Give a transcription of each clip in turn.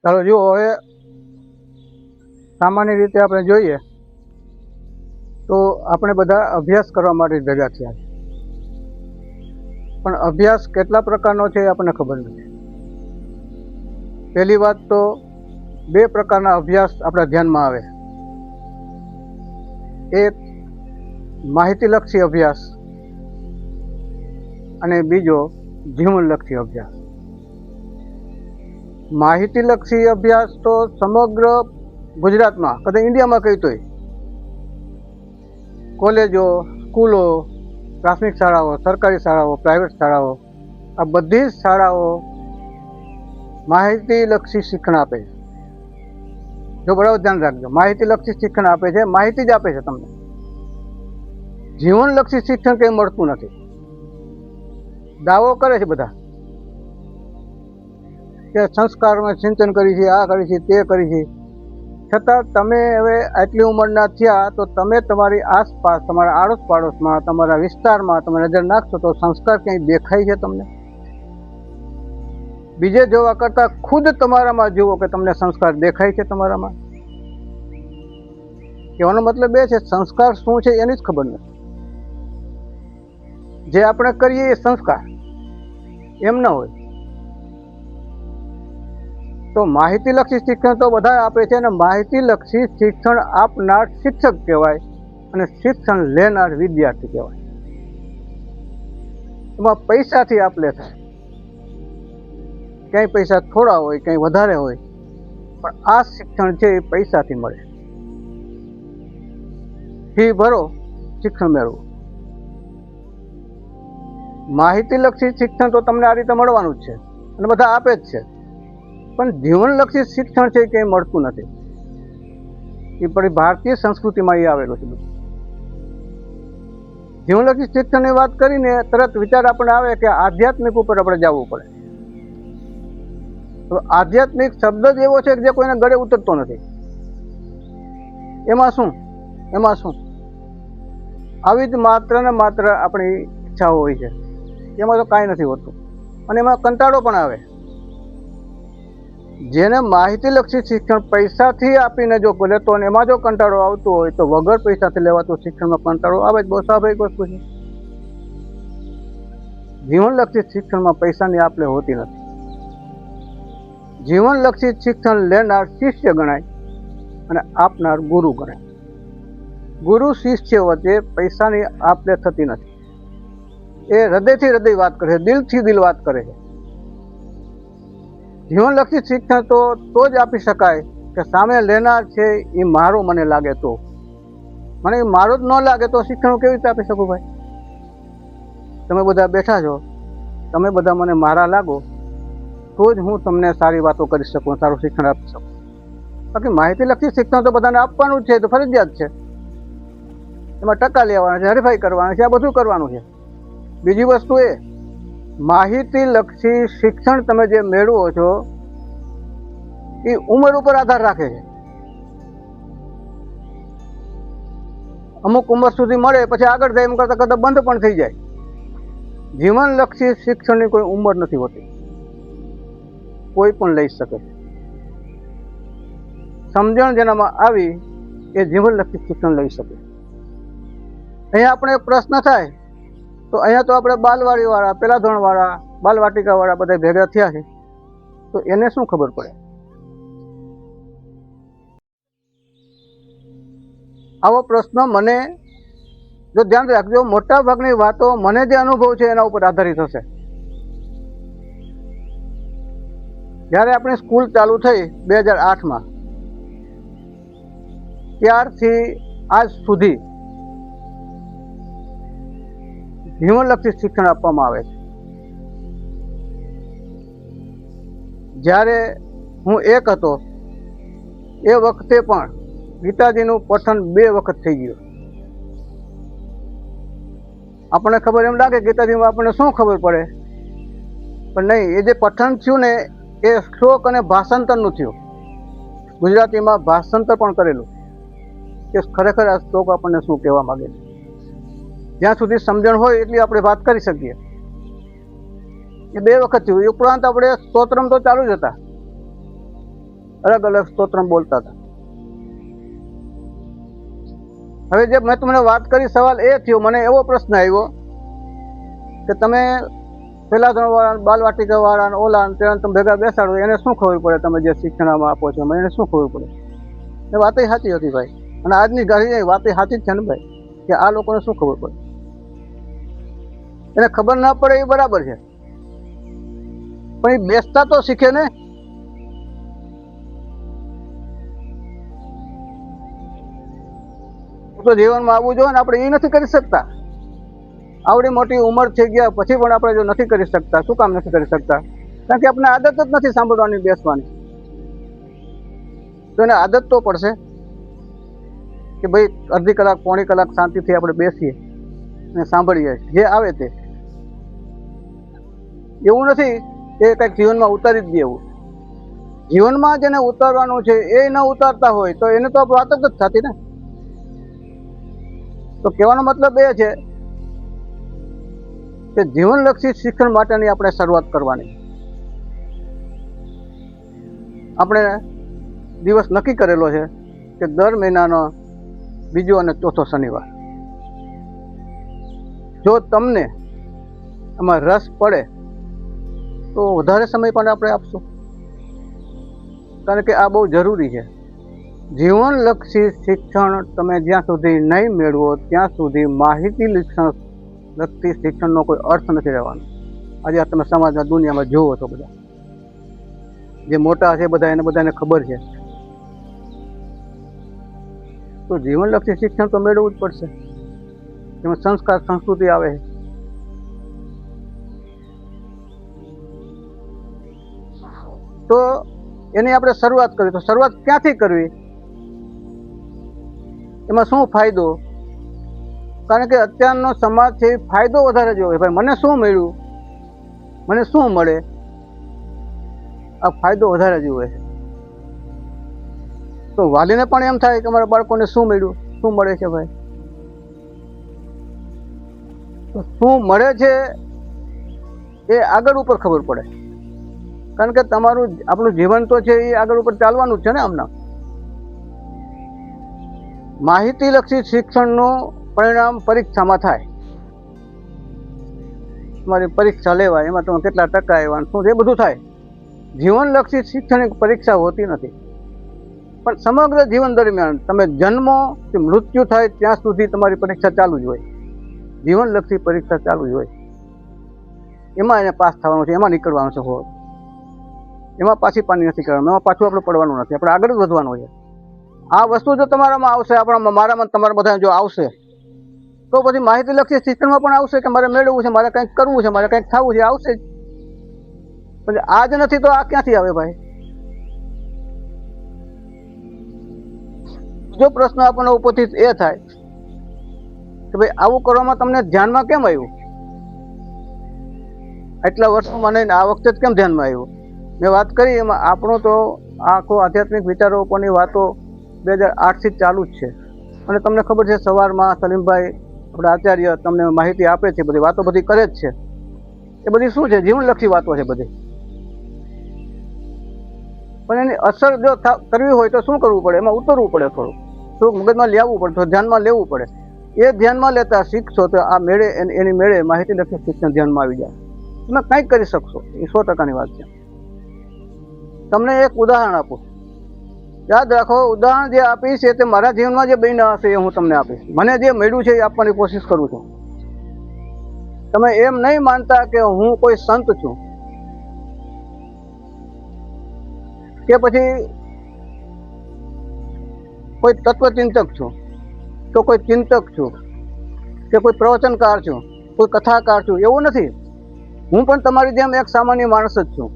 ચાલો જુઓ, હવે સામાન્ય રીતે આપણે જોઈએ તો આપણે બધા અભ્યાસ કરવા માટે ભેગા થયા છે, પણ અભ્યાસ કેટલા પ્રકારનો છે એ આપણને ખબર નથી. પહેલી વાત તો 2 પ્રકારના અભ્યાસ આપણા ધ્યાનમાં આવે. એક માહિતીલક્ષી અભ્યાસ અને બીજો જીવનલક્ષી અભ્યાસ. માહિતીલક્ષી અભ્યાસ તો સમગ્ર ગુજરાતમાં, કદાચ ઇન્ડિયામાં કહી તોય કોલેજો, સ્કૂલો, પ્રાથમિક શાળાઓ, સરકારી શાળાઓ, પ્રાઇવેટ શાળાઓ, આ બધી જ શાળાઓ માહિતીલક્ષી શિક્ષણ આપે છે. જો બરાબર ધ્યાન રાખજો, માહિતીલક્ષી શિક્ષણ આપે છે, માહિતી જ આપે છે તમને. જીવનલક્ષી શિક્ષણ કંઈ મળતું નથી. દાવો કરે છે બધા કે સંસ્કારમાં સિંચન કરી છે, આ કરી છે, તે કરી છે, છતાં તમે હવે આટલી ઉંમરના થયા તો તમે તમારી આસપાસ, તમારા આડોશ પાડોશમાં, તમારા વિસ્તારમાં તમે નજર નાખશો તો સંસ્કાર ક્યાંય દેખાય છે તમને? બીજે જોવા કરતાં ખુદ તમારામાં જુઓ કે તમને સંસ્કાર દેખાય છે તમારામાં. કહેવાનો મતલબ એ છે, સંસ્કાર શું છે એની જ ખબર નથી. જે આપણે કરીએ એ સંસ્કાર એમ ન હોય. તો માહિતીલક્ષી શિક્ષણ તો બધા આપે છે, અને માહિતીલક્ષી શિક્ષણ આપનાર શિક્ષક કહેવાય અને શિક્ષણ લેનાર વિદ્યાર્થી કહેવાય. એમાં પૈસાથી આપલે થાય. ક્યાંય પૈસા થોડા હોય, ક્યાંય વધારે હોય, પણ આ શિક્ષણ છે એ પૈસાથી મળે. ફી ભરો, શિક્ષણ મેળવો. માહિતીલક્ષી શિક્ષણ તો તમને આ રીતે મળવાનું જ છે અને બધા આપે જ છે, પણ જીવનલક્ષી શિક્ષણ છે એ કંઈ મળતું નથી. એ પણ ભારતીય સંસ્કૃતિમાં એ આવેલું છે. જીવનલક્ષી શિક્ષણની વાત કરીને તરત વિચાર આપણને આવે કે આધ્યાત્મિક ઉપર આપણે જવું પડે. તો આધ્યાત્મિક શબ્દ જ એવો છે કે જે કોઈને ગળે ઉતરતો નથી. એમાં શું આવી જ માત્ર ને માત્ર આપણી ઈચ્છાઓ હોય છે. એમાં તો કાંઈ નથી હોતું, અને એમાં કંટાળો પણ આવે. જેને માહિતીલક્ષી શિક્ષણ પૈસાથી આપીને જો લેતો અને એમાં જો કંટાળો આવતો હોય તો વગર પૈસાથી લેવાતું શિક્ષણમાં કંટાળો આવે જ. બહુ સ્વાભાવિક વસ્તુ છે. જીવનલક્ષી શિક્ષણમાં પૈસાની આપલે હોતી નથી. જીવનલક્ષી શિક્ષણ લેનાર શિષ્ય ગણાય અને આપનાર ગુરુ ગણાય. ગુરુ શિષ્ય વચ્ચે પૈસાની આપલે થતી નથી. એ હૃદયથી હૃદય વાત કરે છે, દિલથી દિલ વાત કરે છે. જીવનલક્ષી શિક્ષણ તો જ આપી શકાય કે સામે લેનાર છે એ મારો મને લાગે તો. મને મારો જ ન લાગે તો શિક્ષણ કેવી રીતે આપી શકું ભાઈ? તમે બધા બેઠા છો, તમે બધા મને મારા લાગો તો જ હું તમને સારી વાતો કરી શકું, સારું શિક્ષણ આપી શકું. બાકી માહિતીલક્ષી શિક્ષણ તો બધાને આપવાનું જ છે, તો ફરજિયાત છે. એમાં ટકા લેવાના છે, હરીફાઈ કરવાની છે, આ બધું કરવાનું છે. બીજી વસ્તુ એ, માહિતીલક્ષી શિક્ષણ તમે જે મેળવો છો એ ઉંમર ઉપર આધાર રાખે છે. અમુક ઉંમર સુધી મળે, પછી આગળ જાય એમ કરતાં કરતાં બંધ પણ થઈ જાય. જીવનલક્ષી શિક્ષણની કોઈ ઉંમર નથી હોતી, કોઈ પણ લઈ શકે. સમજણ જેનામાં આવી એ જીવનલક્ષી શિક્ષણ લઈ શકે. અહીંયા આપણે એક પ્રશ્ન થાય તો અહીંયા તો આપણે બાલવાડીવાળા, પહેલા ધોરણવાળા, બાલવાટિકાવાળા બધા ભેગા થયા છે, તો એને શું ખબર પડે? આવો પ્રશ્ન મને, જો ધ્યાન રાખજો, મોટા ભાગની વાતો મને જે અનુભવ છે એના ઉપર આધારિત હશે. જ્યારે આપણી સ્કૂલ ચાલુ થઈ 2008માં, ત્યારથી આજ સુધી જીવનલક્ષી શિક્ષણ આપવામાં આવે છે. જ્યારે હું 1 હતો એ વખતે પણ ગીતાજીનું પઠન 2 વખત થઈ ગયું. આપણને ખબર એમ લાગે ગીતાજીમાં આપણને શું ખબર પડે, પણ નહીં. એ જે પઠન થયું ને એ શ્લોક અને ભાષાંતરનું થયું. ગુજરાતીમાં ભાષાંતર પણ કરેલું કે ખરેખર આ શ્લોક આપણને શું કહેવા માંગે છે. જ્યાં સુધી સમજણ હોય એટલી આપણે વાત કરી શકીએ. એ 2 વખત થયું. એ ઉપરાંત આપણે સ્તોત્રમ તો ચાલુ જ હતા. અલગ અલગ સ્તોત્ર બોલતા હતા. હવે જે મેં તમને વાત કરી, સવાલ એ થયો, મને એવો પ્રશ્ન આવ્યો કે તમે પહેલા ધોરણવાળા, બાલવાટિકાવાળા, ઓલા ત્યાં તમે ભેગા બેસાડો, એને શું ખબર પડે તમે જે શિક્ષણમાં આપો છો, એને શું ખબર પડે? એ વાત સાચી હતી ભાઈ, અને આજની ઘડી વાત સાચી જ છે ને ભાઈ, કે આ લોકોને શું ખબર પડે? એને ખબર ના પડે એ બરાબર છે, પણ એ બેસતા તો શીખે ને. તો જીવનમાં આવવું જોઈએ ને, આપણે એ નથી કરી શકતા. આવડી મોટી ઉંમર થઈ ગયા પછી પણ આપણે જો નથી કરી શકતા, શું કામ નથી કરી શકતા? કારણ કે આપણે આદત જ નથી સાંભળવાની, બેસવાની. તો એને આદત તો પડશે કે ભાઈ અડધી કલાક, પોણી કલાક શાંતિથી આપણે બેસીએ અને સાંભળીએ જે આવે તે. એવું નથી કે કંઈક જીવનમાં ઉતારી જ દેવું. જીવનમાં જેને ઉતારવાનું છે એ ન ઉતારતા હોય તો એને તો વાત જ નથી થતી ને. તો કહેવાનો મતલબ એ છે કે જીવનલક્ષી શિક્ષણ માટેની આપણે શરૂઆત કરવાની. આપણે દિવસ નક્કી કરેલો છે કે દર મહિનાનો બીજો અને ચોથો શનિવાર. જો તમને એમાં રસ પડે તો વધારે સમય પણ આપણે આપશું, કારણ કે આ બહુ જરૂરી છે. જીવનલક્ષી શિક્ષણ તમે જ્યાં સુધી નહીં મેળવો ત્યાં સુધી માહિતી લક્ષી શિક્ષણનો કોઈ અર્થ નથી રહેવાનો. આજે આ તમે સમાજના દુનિયામાં જોવો છો, બધા જે મોટા છે બધા એને બધાને ખબર છે. તો જીવનલક્ષી શિક્ષણ તો મેળવવું જ પડશે. એમાં સંસ્કાર, સંસ્કૃતિ આવે. તો એની આપણે શરૂઆત કરવી. તો શરૂઆત ક્યાંથી કરવી, એમાં શું ફાયદો? કારણ કે અત્યારનો સમાજ છે ફાયદો વધારે જોવે. ભાઈ મને શું મળ્યું, મને શું મળે, આ ફાયદો વધારે જોવે છે. તો વાલીને પણ એમ થાય કે અમારા બાળકોને શું મળ્યું, શું મળે છે ભાઈ. તો શું મળે છે એ આગળ ઉપર ખબર પડે, કારણ કે તમારું આપણું જીવન તો છે એ આગળ ઉપર ચાલવાનું જ છે ને. આમના માહિતીલક્ષી શિક્ષણનું પરિણામ પરીક્ષામાં થાય. તમારી પરીક્ષા લેવાય, એમાં તમે કેટલા ટકા આવ્યા, શું એ બધું થાય. જીવનલક્ષી શિક્ષણ પરીક્ષા હોતી નથી, પણ સમગ્ર જીવન દરમિયાન તમે જન્મો કે મૃત્યુ થાય ત્યાં સુધી તમારી પરીક્ષા ચાલુ જ હોય. જીવનલક્ષી પરીક્ષા ચાલુ જ હોય. એમાં એને પાસ થવાનું છે, એમાં નીકળવાનું છે. એમાં પાછી પાણી નથી કરવાનું, એમાં પાછું આપણે પડવાનું નથી, આપણે આગળ જ વધવાનું છે. આ વસ્તુ જો તમારામાં આવશે, આપણા મારામાં, તમારા બધા જો આવશે, તો પછી માહિતીલક્ષી શિક્ષણમાં પણ આવશે કે મારે મેળવવું છે, મારે કંઈક કરવું છે, મારે કંઈક થવું છે, આવશે જ. પછી આ જ નથી તો આ ક્યાંથી આવે ભાઈ? જો પ્રશ્ન આપણને ઉપસ્થિત એ થાય કે ભાઈ આવું કરવામાં તમને ધ્યાનમાં કેમ આવ્યું? એટલા વર્ષોમાં નહીં, આ વખતે જ કેમ ધ્યાનમાં આવ્યું? મેં વાત કરી એમાં આપણો તો આખો આધ્યાત્મિક વિચારો ઉપરની વાતો 2008થી જ ચાલુ જ છે. અને તમને ખબર છે, સવારમાં સલીમભાઈ આપણા આચાર્ય તમને માહિતી આપે છે, બધી વાતો બધી કરે જ છે. એ બધી શું છે? જીવનલક્ષી વાતો છે બધી. પણ એની અસર જો કરવી હોય તો શું કરવું પડે? એમાં ઉતરવું પડે, થોડું મગજમાં લેવું પડે, થોડું ધ્યાનમાં લેવું પડે. એ ધ્યાનમાં લેતા શીખશો તો આ મેળે, એની મેળે માહિતીલક્ષી શિક્ષણ ધ્યાનમાં આવી જાય. તમે કંઈક કરી શકશો, એ 100%ની વાત છે. તમને એક ઉદાહરણ આપું, યાદ રાખો. ઉદાહરણ જે આપીશ એ તે મારા જીવનમાં જે બન્યા હશે એ હું તમને આપીશ. મને જે મળ્યું છે એ આપવાની કોશિશ કરું છું. તમે એમ નહીં માનતા કે હું કોઈ સંત છું કે પછી કોઈ તત્વચિંતક છું, તો કોઈ ચિંતક છું, કે કોઈ પ્રવચનકાર છું, કોઈ કથાકાર છું, એવું નથી. હું પણ તમારી જેમ એક સામાન્ય માણસ જ છું.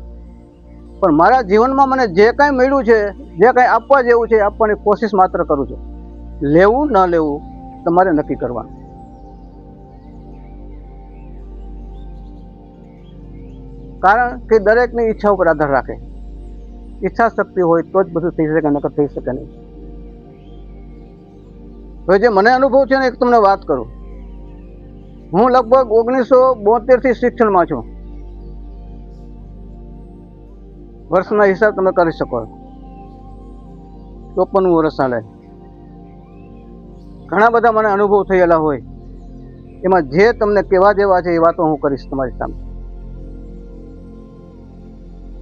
પણ મારા જીવનમાં મને જે કાંઈ મળ્યું છે, જે કાંઈ આપવા જેવું છે, આપવાની કોશિશ માત્ર કરું છું. લેવું ન લેવું તમારે નક્કી કરવાનું. કારણ કે દરેકની ઈચ્છા ઉપર આધાર રાખે. ઈચ્છા શક્તિ હોય તો જ બધું થઈ શકે, નકર થઈ શકે નહીં. હવે જે મને અનુભવ છે ને, એક તમને વાત કરું. હું લગભગ 1972થી શિક્ષણમાં છું. વર્ષના હિસાબ તમે કરી શકો. 54મું વર્ષ ચાલે. ઘણા બધા મને અનુભવ થયેલા હોય, એમાં જે તમને કહેવા જેવા છે એ વાતો હું કરીશ તમારી સામે.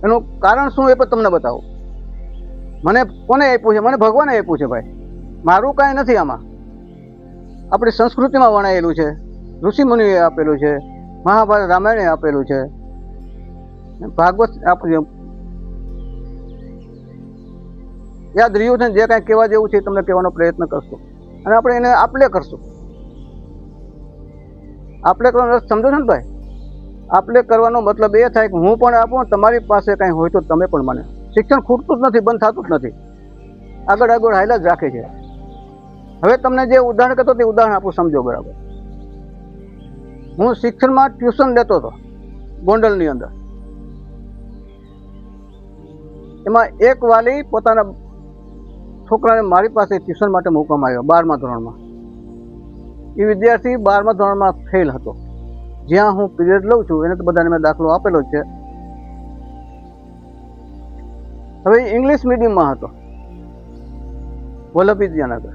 એનું કારણ શું એ પણ તમને બતાવું. મને કોને આપ્યું છે? મને ભગવાને આપ્યું છે ભાઈ. મારું કાંઈ નથી આમાં. આપણી સંસ્કૃતિમાં વણાયેલું છે, ઋષિમુનિએ આપેલું છે, મહાભારત રામાયણે આપેલું છે, ભાગવત આપણી યાદ રહ્યું છે. જે કાંઈ કહેવા જેવું છે તમને કહેવાનો પ્રયત્ન કરશું અને આપણે એને આપલે કરશું. આપલે કરવાનો સમજો છો ને ભાઈ? આપલે કરવાનો મતલબ એ થાય કે હું પણ આપું, તમારી પાસે કાંઈ હોય તો તમે પણ મને. શિક્ષણ ખૂટતું જ નથી, બંધ થતું જ નથી, આગળ આગળ હાલ્યા જ રાખે છે. હવે તમને જે ઉદાહરણ કહેતો તે ઉદાહરણ આપું, સમજો બરાબર. હું શિક્ષણમાં ટ્યુશન લેતો હતો ગોંડલની અંદર. એમાં એક વાલી પોતાના છોકરાને મારી પાસે ટ્યુશન માટે મૂકવામાં આવ્યો 12મા ધોરણમાં. એ વિદ્યાર્થી 12મા ધોરણમાં ફેલ હતો. જ્યાં હું પીરિયડ લઉં છું એને તો બધાને મેં દાખલો આપેલો જ છે. હવે ઇંગ્લિશ મીડિયમમાં હતો, વલ્લભ વિદ્યાનગર.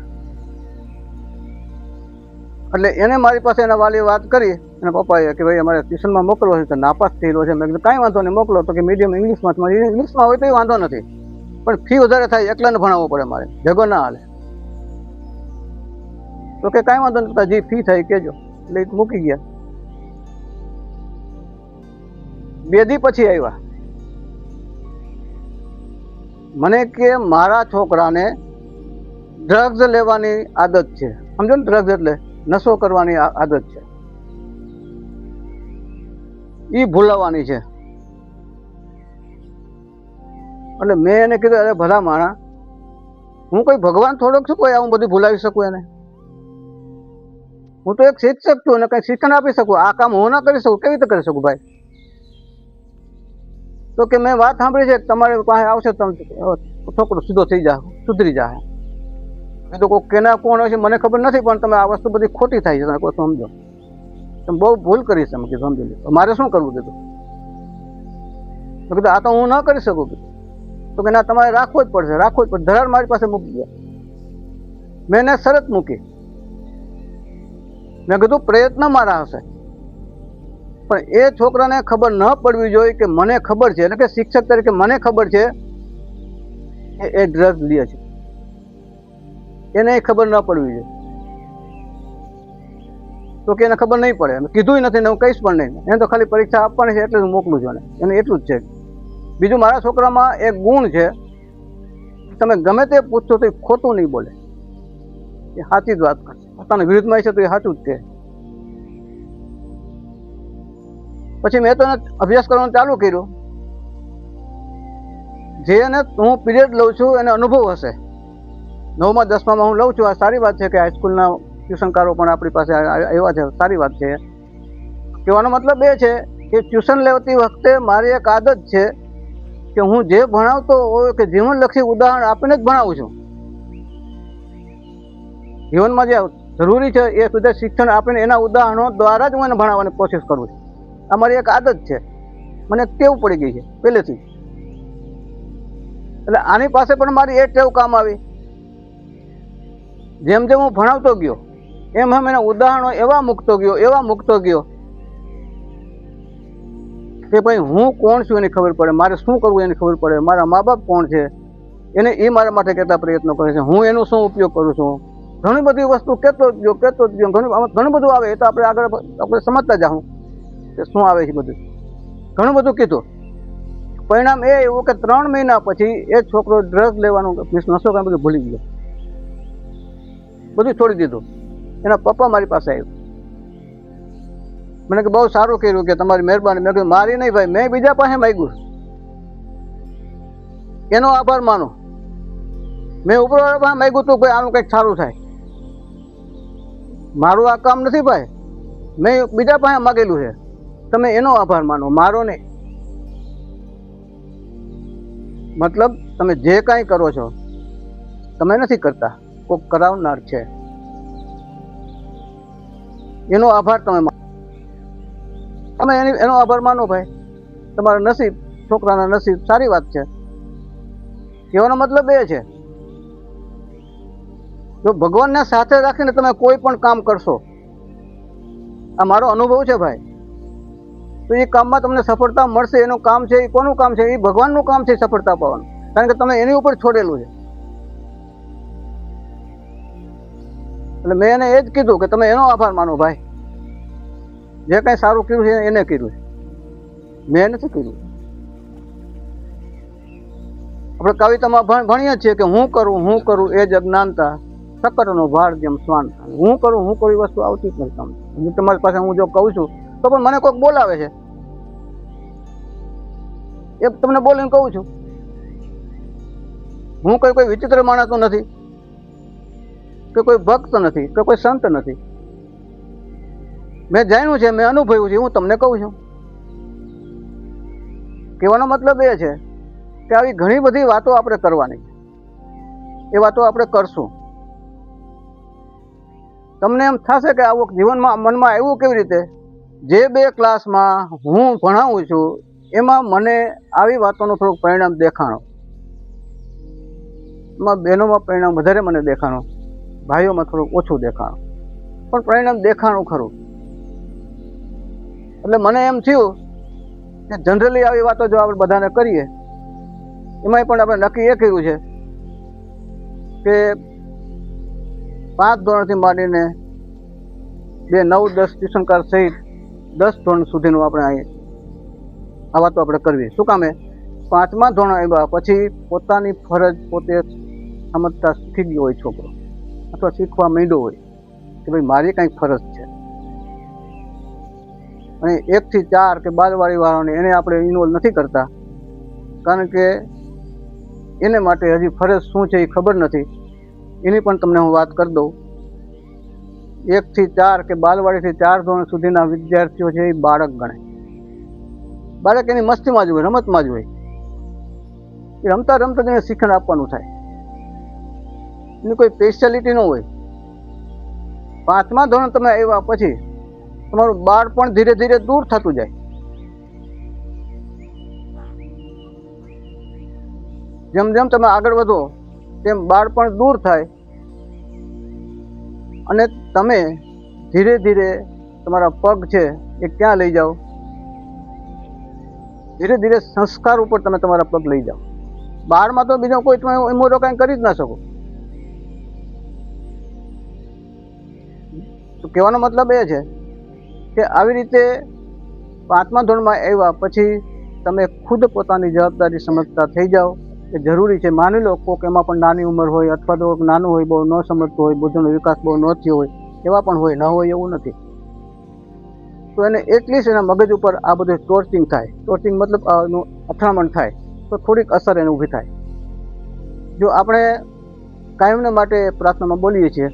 એટલે એને મારી પાસે એના વાલીએ વાત કરી, એના પપ્પાએ કે ભાઈ અમારે ટ્યુશનમાં મોકલવો છે, તો નાપાસ થયેલો છે. મેં કીધું કાંઈ વાંધો નહીં, મોકલો. તો કે મીડિયમ ઇંગ્લિશમાં હોય તો વાંધો નથી, પણ ફી વધારે થાય, એકલાને ભણાવવો પડે, મારે ભેગો ના હાલે. તો કે કાંઈ વાંધો નહીં, જે ફી થાય કહેજો. એટલે મૂકી ગયા. 2 દી પછી આવ્યા. મને કે મારા છોકરાને ડ્રગ્સ લેવાની આદત છે. સમજો ને, ડ્રગ્સ એટલે નશો કરવાની આદત છે, એ ભૂલાવવાની છે. એટલે મેં એને કીધું, અરે ભલા માણા, હું કોઈ ભગવાન થોડોક છું કોઈ આવું બધું ભૂલાવી શકું એને? હું તો એક શિક્ષક છું અને કંઈ શિક્ષણ આપી શકું. આ કામ હું ના કરી શકું, કેવી રીતે કરી શકું ભાઈ? તો કે મેં વાત સાંભળી છે, તમારી પાસે આવશે છોકરો સીધો થઈ જાય, સુધરી જાય. મેં તો કોઈ કેના કોણ હોય છે મને ખબર નથી, પણ તમે આ વસ્તુ બધી ખોટી થાય છે, તમે કોઈ સમજો, તમે બહુ ભૂલ કરી છે. મેં કીધું સમજી લો, મારે શું કરવું કીધું? મેં કીધું આ તો હું ન કરી શકું. તો કે ના, તમારે રાખવો જ પડશે, રાખવો જ પડશે. ધરાર મારી પાસે મૂકી ગયા. મેં એને શરત મૂકી. મેં કીધું પ્રયત્ન મારા હશે, પણ એ છોકરાને ખબર ન પડવી જોઈએ કે મને ખબર છે, એટલે કે શિક્ષક તરીકે મને ખબર છે એ ડ્રગ્સ લે છે. એને ખબર ન પડવી જોઈએ. તો કે એને ખબર નહીં પડે, કીધું નથી ને હું કહીશ પણ નહીં. એને તો ખાલી પરીક્ષા આપવાની છે એટલે હું મોકલું છું. એને એટલું જ છે. બીજું, મારા છોકરામાં એક ગુણ છે, તમે ગમે તે પૂછશો તો એ ખોટું નહીં બોલે, એ સાચી જ વાત કરશે. પોતાના વિરુદ્ધમાં છે તો એ સાચું જ કહે. પછી મેં તો એને અભ્યાસ કરવાનું ચાલુ કર્યું. જેને હું પીરિયડ લઉં છું એને અનુભવ હશે. 9મા 10મામાં હું લઉં છું. આ સારી વાત છે કે હાઈસ્કૂલના ટ્યુશનકારો પણ આપણી પાસે આવ્યા છે, સારી વાત છે. કહેવાનો મતલબ એ છે કે ટ્યુશન લેતી વખતે મારી એક આદત છે કે હું જે ભણાવતો હોય કે જીવનલક્ષી ઉદાહરણ આપીને જ ભણાવું છું. જીવનમાં જે જરૂરી છે એ સુધી શિક્ષણ આપીને એના ઉદાહરણો દ્વારા જ હું એને ભણાવવાની કોશિશ કરું છું. આ મારી એક આદત છે, મને ટેવ પડી ગઈ છે પહેલેથી. એટલે આની પાસે પણ મારી એ ટેવ કામ આવી. જેમ જેમ હું ભણાવતો ગયો એમ એના ઉદાહરણો એવા મૂકતો ગયો કે ભાઈ હું કોણ છું એની ખબર પડે, મારે શું કરવું એની ખબર પડે, મારા મા બાપ કોણ છે એને એ મારા માટે કેટલા પ્રયત્નો કરે છે, હું એનો શું ઉપયોગ કરું છું. ઘણી બધી વસ્તુ કહેતો જ ગયો. ઘણું બધું આવે. એ તો આપણે સમજતા જાઉં કે શું આવે છે બધું. ઘણું બધું કીધું. પરિણામ એ એવું કે 3 મહિના પછી એ છોકરો ડ્રગ લેવાનું નશો કાંઈ બધું ભૂલી ગયો, બધું છોડી દીધું. એના પપ્પા મારી પાસે આવ્યું. મને કે બહુ સારું કર્યું કે તમારી મહેરબાની. મેં કહ્યું મારી નહીં ભાઈ, મેં બીજા પાસે માગ્યું, એનો આભાર માનો. મેં ઉપરવાળા પાસે માગ્યું હતું ભાઈ આનું કંઈક સારું થાય. મારું આ કામ નથી ભાઈ, મેં બીજા પાસે માગેલું છે. તમે એનો આભાર માનો, મારો નહીં. મતલબ તમે જે કાંઈ કરો છો તમે નથી કરતા, કોઈક કરાવનાર છે, એનો આભાર તમે એનો આભાર માનો ભાઈ. તમારા નસીબ, છોકરાના નસીબ, સારી વાત છે. કહેવાનો મતલબ એ છે જો ભગવાનને સાથે રાખીને તમે કોઈ પણ કામ કરશો, આ મારો અનુભવ છે ભાઈ, તો એ કામમાં તમને સફળતા મળશે. એનું કામ છે, એ કોનું કામ છે? એ ભગવાનનું કામ છે સફળતા પાવાનું, કારણ કે તમે એની ઉપર છોડેલું છે. એટલે મેં એને એ જ કીધું કે તમે એનો આભાર માનો ભાઈ, જે કંઈ સારું કર્યું છે એને કર્યું છે, મેં નથી કર્યું. આપણે કવિતામાં ભણીએ છીએ કે હું કરું એ જ અજ્ઞાનતા, સકરનો ભાર જેમ શ્વાન. હું કરું એ વસ્તુ આવતી જ નથી તમને. તમારી પાસે હું જો કહું છું તો પણ મને કોઈક બોલાવે છે, એ તમને બોલીને કહું છું. હું કોઈ વિચિત્ર માણસ નથી, કે કોઈ ભક્ત નથી, કે કોઈ સંત નથી. મેં જાણ્યું છે, મેં અનુભવ્યું છે, હું તમને કહું છું. કહેવાનો મતલબ એ છે કે આવી ઘણી બધી વાતો આપણે કરવાની, એ વાતો આપણે કરશું. તમને એમ થશે કે આવું જીવનમાં મનમાં એવું કેવી રીતે, જે 2 ક્લાસમાં હું ભણાવું છું એમાં મને આવી વાતોનું થોડુંક પરિણામ દેખાણો. એમાં બહેનોમાં પરિણામ વધારે મને દેખાણો, ભાઈઓમાં થોડુંક ઓછું દેખાણું, પણ પરિણામ દેખાણું ખરું. એટલે મને એમ થયું કે જનરલી આવી વાતો જો આપણે બધાને કરીએ, એમાંય પણ આપણે નક્કી એ કર્યું છે કે 5 ધોરણથી માંડીને 2, 9, 10 ટ્યુશનકાર સહિત 10 ધોરણ સુધીનું આપણે અહીં આ વાતો આપણે કરવી. શું કામે? 5મા ધોરણ આવ્યા પછી પોતાની ફરજ પોતે સમજતા શીખી ગયો હોય છોકરો, અથવા શીખવા માંડ્યો હોય કે ભાઈ મારી કંઈક ફરજ છે, અને 1 થી 4 કે બાલવાડી વાળાને એને આપણે ઇન્વોલ્વ નથી કરતા, કારણ કે એને માટે હજી ફરજ શું છે એ ખબર નથી. એની પણ તમને હું વાત કરી દઉં. 1 થી 4 કે બાલવાડીથી 4 ધોરણ સુધીના વિદ્યાર્થીઓ છે એ બાળક ગણાય. બાળક એની મસ્તીમાં જ હોય, રમતમાં જ હોય. એ રમતા રમતા જ એને શિક્ષણ આપવાનું થાય, એની કોઈ સ્પેશિયાલિટી ન હોય. 5મા ધોરણ તમે આવ્યા પછી તમારું બાળપણ ધીરે ધીરે દૂર થતું જાય. જેમ જેમ તમે આગળ વધો તેમ બાળપણ દૂર થાય, અને તમે ધીરે ધીરે તમારા પગ છે એ ક્યાં લઈ જાઓ? ધીરે ધીરે સંસ્કાર ઉપર તમે તમારા પગ લઈ જાઓ. બાળમાં તો બીજો કોઈ તમે મોટો કાંઈ કરી જ ના શકો. તો કહેવાનો મતલબ એ છે કે આવી રીતે 5મા ધોરણમાં આવ્યા પછી તમે ખુદ પોતાની જવાબદારી સમજતા થઈ જાઓ એ જરૂરી છે. માની લો કોઈક એમાં પણ નાની ઉંમર હોય, અથવા તો નાનું હોય, બહુ ન સમજતું હોય, બુદ્ધિનો વિકાસ બહુ ન થયો હોય, એવા પણ હોય, ન હોય એવું નથી. તો એને એટલીસ્ટ એના મગજ ઉપર આ બધું ટોર્ચિંગ થાય. ટોર્ચિંગ મતલબ અથડામણ થાય તો થોડીક અસર એને ઊભી થાય. જો આપણે કાયમને માટે પ્રાર્થનામાં બોલીએ છીએ,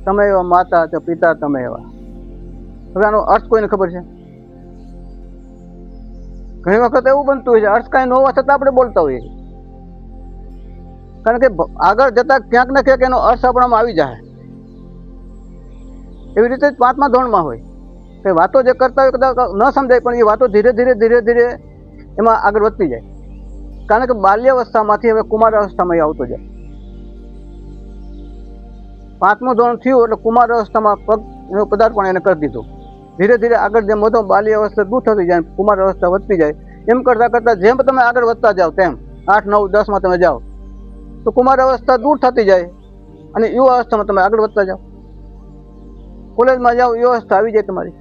તમે એવા માતા તો પિતા તમે એવા. હવે આનો અર્થ કોઈને ખબર છે? ઘણી વખત એવું બનતું હોય છે, અર્થ કાંઈ ન હોવા છતાં આપણે બોલતા હોઈએ, કારણ કે આગળ જતા ક્યાંક ને ક્યાંક એનો અર્થ આપણામાં આવી જાય. એવી રીતે જ 5મા ધોરણમાં હોય કે વાતો જે કરતા હોય કદાચ ન સમજાય, પણ એ વાતો ધીરે ધીરે એમાં આગળ વધતી જાય, કારણ કે બાલ્યાવસ્થામાંથી હવે કુમારાવસ્થામાં આવતો જાય. 5મું ધોરણ થયું એટલે કુમારાવસ્થામાં પદાર્પણ એને કરી દીધું. ધીરે ધીરે આગળ જેમ વધો બાલ્યાવસ્થા દૂર થતી જાય, કુમારાવસ્થા વધતી જાય. એમ કરતાં કરતાં જેમ તમે આગળ વધતા જાઓ તેમ 8, 9, 10માં તમે જાઓ તો કુમારાવસ્થા દૂર થતી જાય, અને યુવા અવસ્થામાં તમે આગળ વધતા જાઓ. કોલેજમાં જાઓ, યુવા અવસ્થા આવી જાય તમારી.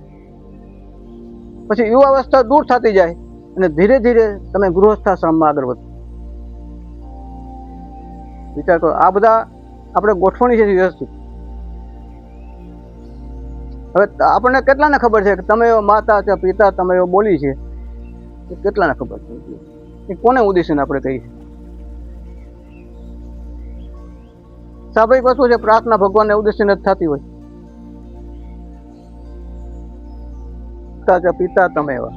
પછી યુવા અવસ્થા દૂર થતી જાય, અને ધીરે ધીરે તમે ગૃહસ્થાશ્રમમાં આગળ વધો. વિચાર કરો, આ બધા આપણે ગોઠવણી છે વ્યવસ્થિત. હવે આપણને કેટલાને ખબર છે કે તમે એવો માતા છે, પિતા તમે એવો બોલી છે? એ કેટલાને ખબર છે? એ કોને ઉદ્દેશીને આપણે કહીએ? સ્વાભાવિક વસ્તુ છે, પ્રાર્થના ભગવાનને ઉદ્દેશીને જ થતી હોય. પિતા તમે એવા,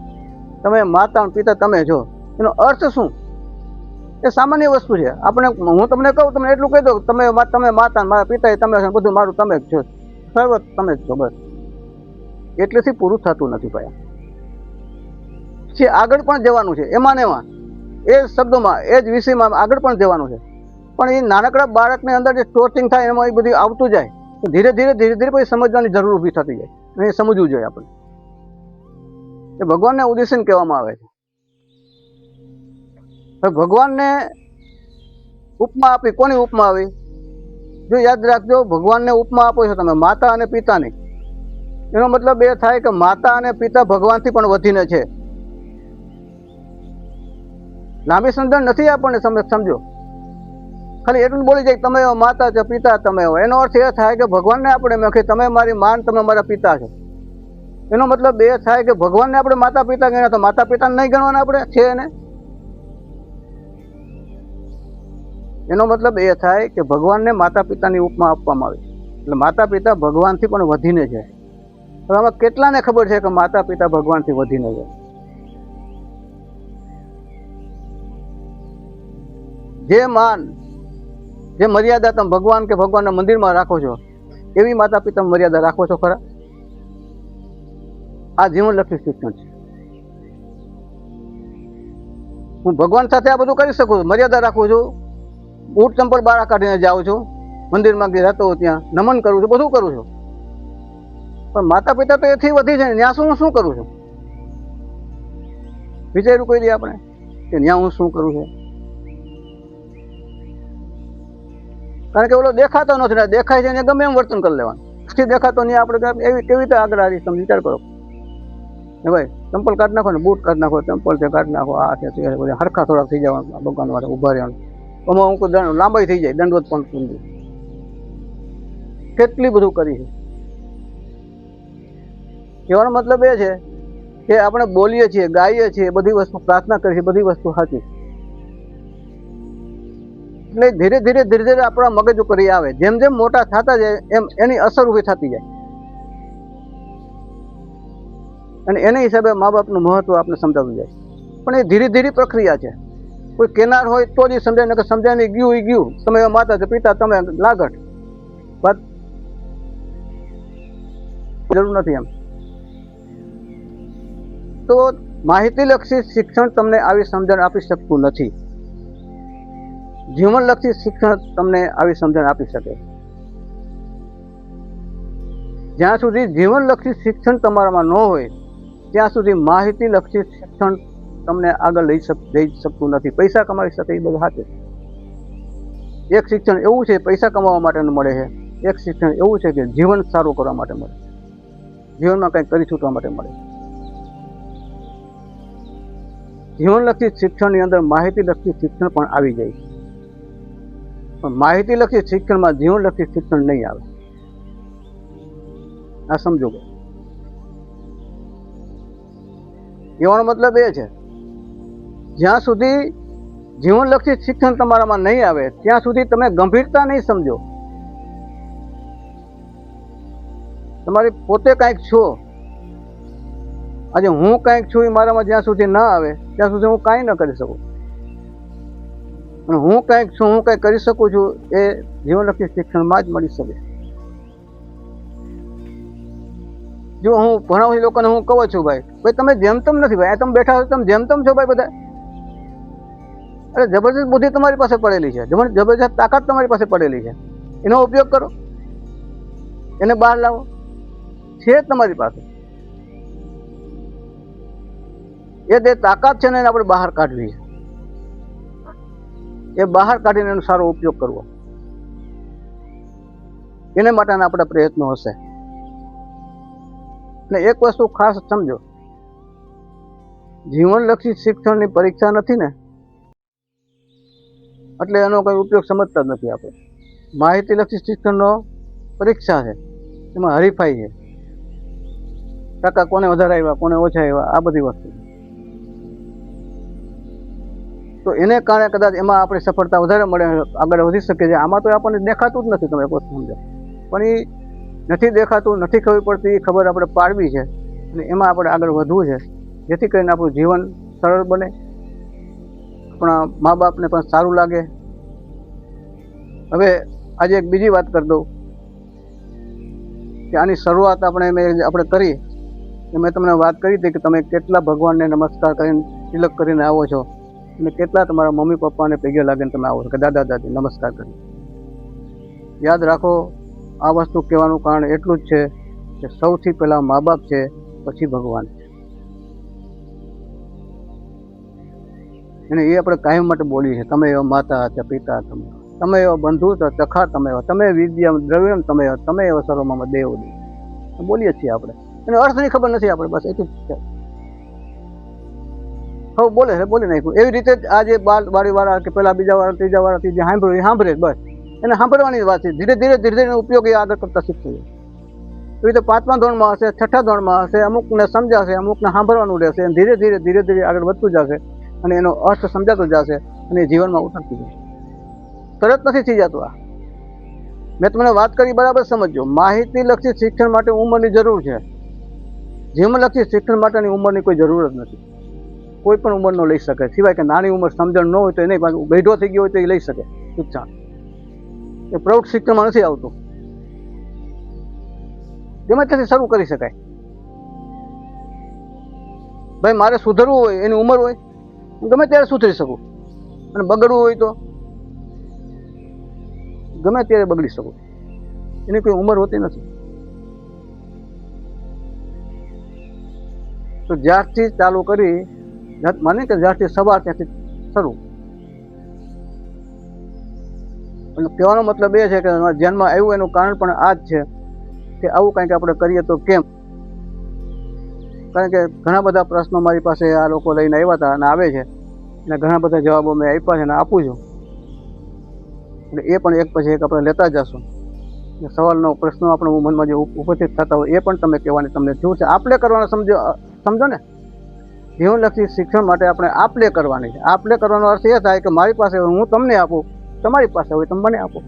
તમે માતા પિતા તમે છો, એનો અર્થ શું? એ સામાન્ય વસ્તુ છે. આપણે હું તમને કહું, તમને એટલું કહી દઉં, તમે માતા, મારા પિતા એ તમે છો, બધું મારું તમે જ છો, સર્વ તમે જ છો, બસ. એટલેથી પૂરું થતું નથી ભાઈ. આગળ પણ જવાનું છે, એમાં ને એમાં એ જ શબ્દોમાં, એ જ વિષયમાં આગળ પણ જવાનું છે. પણ એ નાનકડા બાળકની અંદર જે સ્ટોર્ટિંગ થાય એમાં એ બધી આવતું જાય તો ધીરે ધીરે પછી સમજવાની જરૂર ઊભી થતી જાય અને એ સમજવું જોઈએ આપણે. એ ભગવાનને ઉદ્દેશીને કહેવામાં આવે છે. હવે ભગવાનને ઉપમા આપી, કોની ઉપમા આવી? જો યાદ રાખજો, ભગવાનને ઉપમા આપો છો તમે માતા અને પિતાની. એનો મતલબ એ થાય કે માતા અને પિતા ભગવાનથી પણ વધીને છે. લાંબી સમજણ નથી આપણને, સમજો. ખાલી એટલું બોલી જાય તમે માતા છો, પિતા તમે હો, એનો અર્થ એ થાય કે ભગવાનને આપણે કે તમે મારી માન, તમે મારા પિતા છો. એનો મતલબ એ થાય કે ભગવાનને આપણે માતા પિતા ગણ્યા તો માતા પિતાને નહીં ગણવાના આપણે છે એને. એનો મતલબ એ થાય કે ભગવાનને માતા પિતાની ઉપમા આપવામાં આવી, એટલે માતા પિતા ભગવાનથી પણ વધીને છે. હવે આમાં કેટલાને ખબર છે કે માતા પિતા ભગવાનથી વધીને છે? જે માન, જે મર્યાદા તમે ભગવાન કે ભગવાનના મંદિરમાં રાખો છો એવી માતા પિતા મર્યાદા રાખો છો ખરા? આ જીવનલક્ષી શિક્ષણ છે. હું ભગવાન સાથે આ બધું કરી શકું છું, મર્યાદા રાખું છું, બૂટ ચંપલ બહાર કાઢીને જાઉં છું, મંદિરમાં રહેતો હોઉં ત્યાં નમન કરું છું, બધું કરું છું, પણ માતા પિતા તો એથી વધી છે ને, ત્યાં હું શું કરું છું? વિચાર્યું કોઈ દી આપણે કે ત્યાં હું શું કરું છું? કારણ કે ઓલો દેખાતો નથી ને, દેખાય છે ને ગમે એમ વર્તન કરી લેવાનું. પછી દેખાતો નહીં આપણે એવી કેવી રીતે આગળ આવી? તમે વિચાર કરો ને ભાઈ, ચંપલ કાઢી નાખો ને, બૂટ કાઢી નાખો, ચંપલ છે કાઢી નાખો, આ છે તે બધા હરખા થોડાક થઈ જવાનું, ભગવાન માટે ઉભા રહેવાનું. અમુક લાંબાઈ થઈ જાય, દંડવત પણ સમજી કેટલી બધું કરી છે. કહેવાનો મતલબ એ છે કે આપણે બોલીએ છીએ, ગાઈએ છીએ, બધી વસ્તુ પ્રાર્થના કરીએ છીએ, બધી વસ્તુ સાચી. એટલે ધીરે ધીરે આપણા મગજ ઉપર આવે. જેમ જેમ મોટા થતા જાય એમ એની અસર ઊભી થતી જાય, અને એના હિસાબે મા બાપનું મહત્વ આપણે સમજાવવું જાય. પણ એ ધીરે પ્રક્રિયા છે. કોઈ કેનાર હોય તો જ સમજાય, ને સમજાય નહીં, ગયું. તમે માતા છો, પિતા તમે લાગટ, વાત જરૂર નથી એમ. તો માહિતીલક્ષી શિક્ષણ તમને આવી સમજણ આપી શકતું નથી. જીવનલક્ષી શિક્ષણ તમને આવી સમજણ આપી શકે. જ્યાં સુધી જીવનલક્ષી શિક્ષણ તમારામાં ન હોય ત્યાં સુધી માહિતીલક્ષી શિક્ષણ તમને આગળ લઈ શકતું નથી. પૈસા કમાવી શકે એ બધું સાચું. એક શિક્ષણ એવું છે પૈસા કમાવા માટેનું મળે છે, એક શિક્ષણ એવું છે કે જીવન સારું કરવા માટે મળે, જીવનમાં કંઈક કરી છૂટવા માટે મળે. જીવનલક્ષી શિક્ષણની અંદર માહિતીલક્ષી શિક્ષણ પણ આવી જાય, પણ માહિતીલક્ષી શિક્ષણમાં જીવનલક્ષી શિક્ષણ નહીં આવે. આ સમજો. એવાનો મતલબ એ છે જ્યાં સુધી જીવનલક્ષી શિક્ષણ તમારામાં નહીં આવે ત્યાં સુધી તમે ગંભીરતા નહીં સમજો. તમારી પોતે કાંઈક છો, આજે હું કાંઈક છું એ મારામાં જ્યાં સુધી ના આવે ત્યાં સુધી હું કાંઈ ન કરી શકું. અને હું કાંઈક છું, હું કાંઈક કરી શકું છું, એ જીવનલક્ષી શિક્ષણમાં જ મળી શકે. જો હું ભણાવું લોકોને હું કહું છું ભાઈ તમે જેમ તેમ નથી, ભાઈ તમે બેઠા છો તમે જેમ તેમ છો ભાઈ બધા. અરે જબરજસ્ત બુદ્ધિ તમારી પાસે પડેલી છે, જબરજસ્ત તાકાત તમારી પાસે પડેલી છે, એનો ઉપયોગ કરો, એને બહાર લાવો. છે તમારી પાસે એ જે તાકાત છે ને એને આપણે બહાર કાઢવી છે. એ બહાર કાઢીને એનો સારો ઉપયોગ કરવો, એને માટેના આપણા પ્રયત્નો હશે. ને એક વસ્તુ ખાસ સમજો, જીવનલક્ષી શિક્ષણની પરીક્ષા નથી ને એટલે એનો કોઈ ઉપયોગ સમજતા જ નથી આપણે. માહિતીલક્ષી શિક્ષણનો પરીક્ષા છે, એમાં હરીફાઈ છે, ટકા કોને વધારે આવ્યા કોને ઓછા આવ્યા, આ બધી વસ્તુ. તો એને કારણે કદાચ એમાં આપણે સફળતા વધારે મળે, આગળ વધી શકે છે. આમાં તો આપણને દેખાતું જ નથી, તમે પોતે સમજો. પણ એ નથી દેખાતું, નથી ખબર પડતી, એ ખબર આપણે પાડવી છે અને એમાં આપણે આગળ વધવું છે, જેથી કરીને આપણું જીવન સરળ બને, આપણા મા બાપને પણ સારું લાગે. હવે આજે એક બીજી વાત કરી દઉં કે આની શરૂઆત આપણે કરી, મેં તમને વાત કરી હતી કે તમે કેટલા ભગવાનને નમસ્કાર કરીને તિલક કરીને આવો છો, અને કેટલા તમારા મમ્મી પપ્પાને પગે લાગીને તમે આવો છો કે દાદા દાદી નમસ્કાર કરી. યાદ રાખો, આ વસ્તુ કહેવાનું કારણ એટલું જ છે કે સૌથી પહેલાં મા બાપ છે, પછી ભગવાન છે. અને એ આપણે કાયમ માટે બોલીએ છીએ, તમે એવા માતા હતા, પિતા તમે એવા બંધુ હતા, ચખા તમે વિદ્યા દ્રવ્યમ તમે એવા સર્વમાં દેવ બોલીએ છીએ આપણે. એને અર્થની ખબર નથી આપણે, બસ એટલું જ છે. હવે બોલે છે, બોલી નાખ્યું. એવી રીતે જ આ જે બાળીવાળા કે પેલા બીજા વાળા ત્રીજા વાળાથી જે સાંભળ્યું એ સાંભળે, બસ એને સાંભળવાની વાત છે. ધીરે ધીરે ઉપયોગ એ આગળ કરતા શીખશે. એવી રીતે 5મા ધોરણમાં હશે, 6ઠા ધોરણમાં હશે, અમુકને સમજાશે, અમુકને સાંભળવાનું રહેશે, ધીરે ધીરે આગળ વધતું જશે અને એનો અર્થ સમજાતો જશે અને એ જીવનમાં ઉતરતું જશે. તરત નથી થઈ જતું. આ મેં તમને વાત કરી બરાબર સમજો. માહિતીલક્ષી શિક્ષણ માટે ઉંમરની જરૂર છે. જીવનલક્ષી શિક્ષણ માટેની ઉંમરની કોઈ જરૂર જ નથી. કોઈ પણ ઉંમરનો લઈ શકે, સિવાય કે નાની ઉંમર સમજણ ન હોય તો એ નહીં, પાછું ગઈઢો થઈ ગયો હોય તો એ લઈ શકે શિક્ષણ. એ પ્રૌઢ શિક્ષણમાં નથી આવતું. ગમે ત્યાંથી શરૂ કરી શકાય. ભાઈ મારે સુધરવું હોય, એની ઉંમર હોય, હું ગમે ત્યારે સુધરી શકું. અને બગડવું હોય તો ગમે ત્યારે બગડી શકું. એની કોઈ ઉંમર હોતી નથી. તો જ્યારથી ચાલુ કરી, માને કે જ્યારથી સવાર ત્યાંથી શરૂ. એટલે કહેવાનો મતલબ એ છે કે ધ્યાનમાં આવ્યું એનું કારણ પણ આ જ છે કે આવું કંઈક આપણે કરીએ તો કેમ. કારણ કે ઘણા બધા પ્રશ્નો મારી પાસે આ લોકો લઈને આવ્યા હતા અને આવે છે, અને ઘણા બધા જવાબો મેં આપ્યા છે અને આપું છું. એટલે એ પણ એક પછી એક આપણે લેતા જશું. સવાલનો પ્રશ્નો આપણે મનમાં જે ઉપસ્થિત થતા હોય એ પણ તમે કહેવાની તમને શું છે આપલે કરવાનું સમજો ને. જીવનલક્ષી શિક્ષણ માટે આપણે આપલે કરવાની છે. આપલે કરવાનો અર્થ એ થાય કે મારી પાસે હોય હું તમને આપું, તમારી પાસે હોય તમે મને આપો.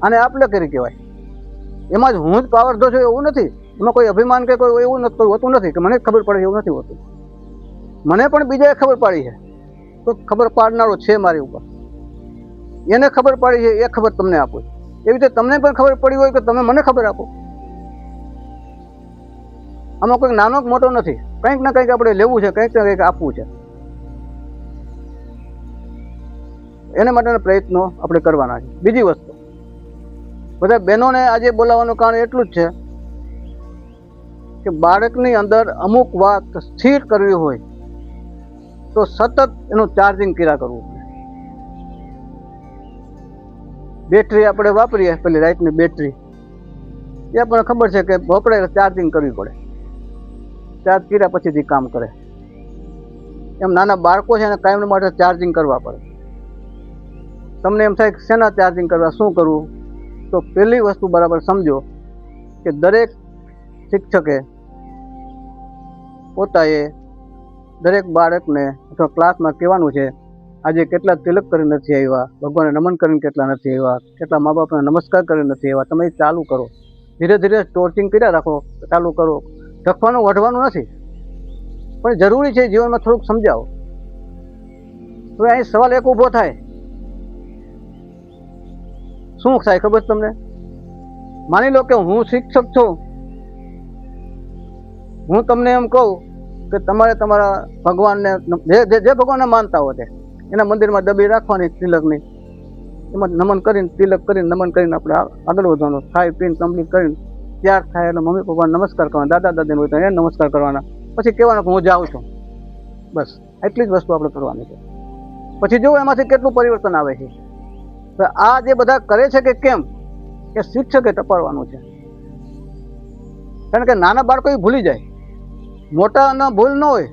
આને આપલે કરી કહેવાય. એમાં જ હું જ પાવરધો છું એવું નથી. એમાં કોઈ અભિમાન કે કોઈ એવું હોતું નથી કે મને ખબર પડે એવું નથી હોતું. મને પણ બીજાએ ખબર પાડી છે, તો ખબર પાડનારો છે મારી ઉપર. એને ખબર પાડી છે, એ ખબર તમને આપો. એવી રીતે તમને પણ ખબર પડી હોય કે તમે મને ખબર આપો. આમાં કોઈ નાનો મોટો નથી. કંઈક ને કંઈક આપણે લેવું છે, કંઈક ને કંઈક આપવું છે. એના માટેના પ્રયત્નો આપણે કરવાના છે. બીજી વસ્તુ, બધા બહેનોને આજે બોલાવવાનું કારણ એટલું જ છે કે બાળકની અંદર અમુક વાત સ્થિર કરવી હોય તો સતત એનું ચાર્જિંગ કર્યા કરવું પડે. બેટરી આપણે વાપરીએ, પેલી લાઇટની બેટરી, એ આપણને ખબર છે કે વપરાય ચાર્જિંગ કરવી પડે. ચાર્જ કર્યા પછીથી કામ કરે. એમ નાના બાળકો છે એને કાયમ માટે ચાર્જિંગ કરવા પડે. તમને એમ થાય કે શેના ચાર્જિંગ કરવા, શું કરવું? તો પહેલી વસ્તુ બરાબર સમજો કે દરેક શિક્ષકે પોતાએ દરેક બાળકને અથવા ક્લાસમાં કહેવાનું છે આજે કેટલા તિલક કરીને નથી આવ્યા, ભગવાનને નમન કરીને કેટલા નથી આવ્યા, કેટલા મા બાપને નમસ્કાર કરીને નથી આવ્યા. તમે ચાલુ કરો. ધીરે ધીરે ટોર્ચિંગ કર્યા રાખો, ચાલુ કરો. લખવાનું વઢવાનું નથી, પણ જરૂરી છે જીવનમાં થોડુંક સમજાવો. હવે અહીં સવાલ એક ઊભો થાય, શું થાય ખબર તમને? માની લો કે હું શિક્ષક છું, હું તમને એમ કહું કે તમારે તમારા ભગવાનને જે ભગવાનને માનતા હોય એના મંદિરમાં ડબ્બી રાખવાની તિલકની, એમાં નમન કરીને તિલક કરીને નમન કરીને આપણે આગળ વધવાનું. ખાઈ પીને કમ્પ્લીટ કરીને ત્યાર થાય એટલે મમ્મી પપ્પાને નમસ્કાર કરવાના, દાદા દાદીને હોય તો એને નમસ્કાર કરવાના, પછી કહેવાનું કે હું જાઉં છું. બસ એટલી જ વસ્તુ આપણે કરવાની છે. પછી જો એમાંથી કેટલું પરિવર્તન આવે છે. તો આ જે બધા કરે છે કે કેમ, એ શિક્ષકે ટપાડવાનું છે. કારણ કે નાના બાળકો એ ભૂલી જાય, મોટાના ભૂલ ન હોય.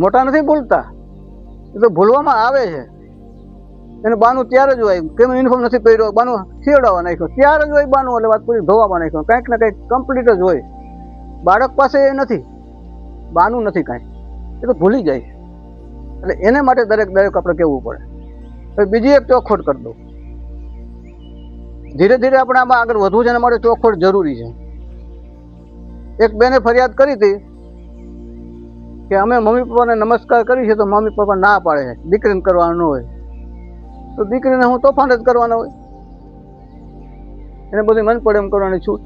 મોટા નથી ભૂલતા, એ તો ભૂલવામાં આવે છે. એનું બાનું ત્યારે જ હોય, કેમ યુનિફોર્મ નથી પહેર્યો, બાનું ખીવડાવવા નાખ્યો, ત્યારે જ હોય બાનું, એટલે વાત પૂરી ધોવામાં નાખ્યો. કંઈક ને કંઈક કમ્પ્લીટ જ હોય. બાળક પાસે એ નથી, બાનું નથી કાંઈ, એ તો ભૂલી જાય. એટલે એને માટે દરેક આપણે કહેવું પડે. હવે બીજી એક ચોખવટ કરી દઉં. ધીરે ધીરે આપણે આમાં આગળ વધવું છે, એના માટે ચોખવટ જરૂરી છે. એક બેને ફરિયાદ કરી હતી કે અમે મમ્મી પપ્પાને નમસ્કાર કરી છે તો મમ્મી પપ્પા ના પાડે છે, દીકરીને કરવાનું ન હોય. તો દીકરીને હું તોફાન જ કરવાના હોય, એને બધી મન પડે એમ કરવાની છૂટ.